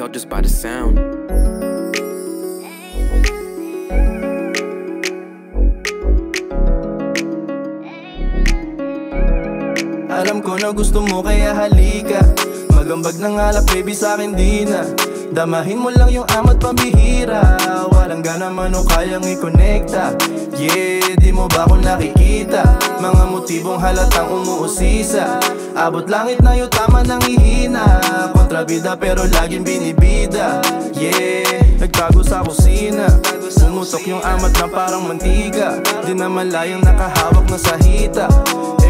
tell just by the sound. Alam ko na gusto mo kaya halika, magambag ng alak baby sa'kin di na. Damahin mo lang yung amat pambihira, walang gana man o kayang i-connecta. Yeah, di mo ba ako nakikita? Mga motibong halatang umuusisa. Abot langit na yung tama ng ihina, kontrabida pero laging binibida. Yeah, nagtago sa kusina, pumutok yung amat na parang mantika. Di naman layang nakahawak na sa hita.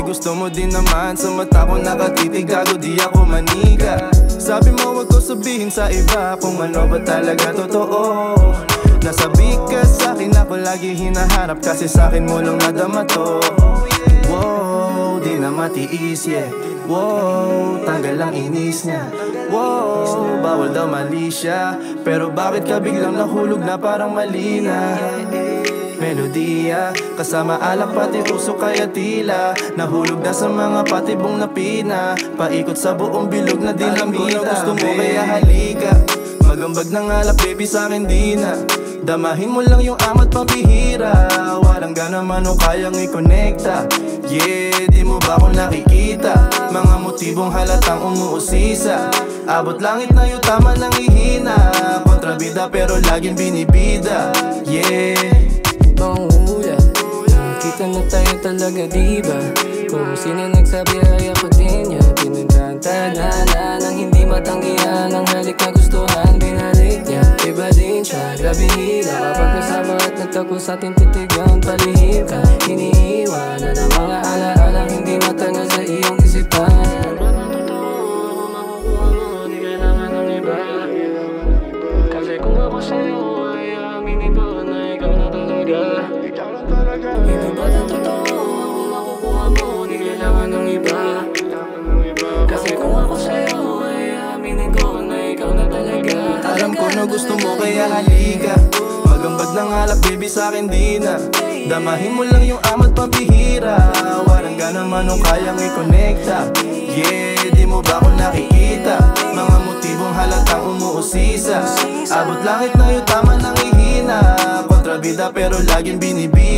Gusto mo din naman, sa mata ko nakatitig, gago di ako manika. Sabi mo wag ko sabihin sa iba kung ano ba talaga totoo. Nasabi ka sa'kin ako lagi hinaharap, kasi sa'kin mo lang nadama to. Wow, di na matiis, yeah. Wow, tanggal ang inis niya. Wow, bawal daw mali siya, pero bakit ka biglang nahulog na parang mali na? Melodiya, kasama alak pati puso kaya tila nahulog na sa mga patibong na pina, paikot sa buong bilog na dinamita. Gusto mo kaya halika, magambag ng alak baby sa'kin di na. Damahin mo lang yung amat pambihira, walang gana man o kayang i-connecta. Yeah, di mo ba ako nakikita? Mga motibong halatang umuusisa. Abot langit na yung tama ng ihina, kontrabida pero laging binibida. Yeah, bang hula, kita na tayo talaga diba? Kung sino nagsabi ay ako din yan. Pinuntahan tahanan ng hindi matanggihan, ang halik na gustuhan binalik niya. Iba din siya, grabe hila, kapag kasama at nagtago sa ating titigan. Palihim ka, iniiwanan ang mga ala-alang hindi matangal sa iyong isipan. Makukuha mo, di kailangan ng iba. Kasi kung ako sa'yo ay aminin ko na ikaw na talaga. Hindi ba na totoo ang makukuha mo, di kailangan ng iba. Kasi kung ako sa'yo ay aminin ko na ikaw na talaga. alam ko na gusto mo kaya halika, magambag ng alak baby sa'kin di na. Damahin mo lang yung amat pambihira, walang gana man o kayang i-connecta. Yeah, di mo ba ako nakikita? Mga motibong halatang umuusisa. Abot langit na yung tama ng ihina, kontrabida pero laging binibida.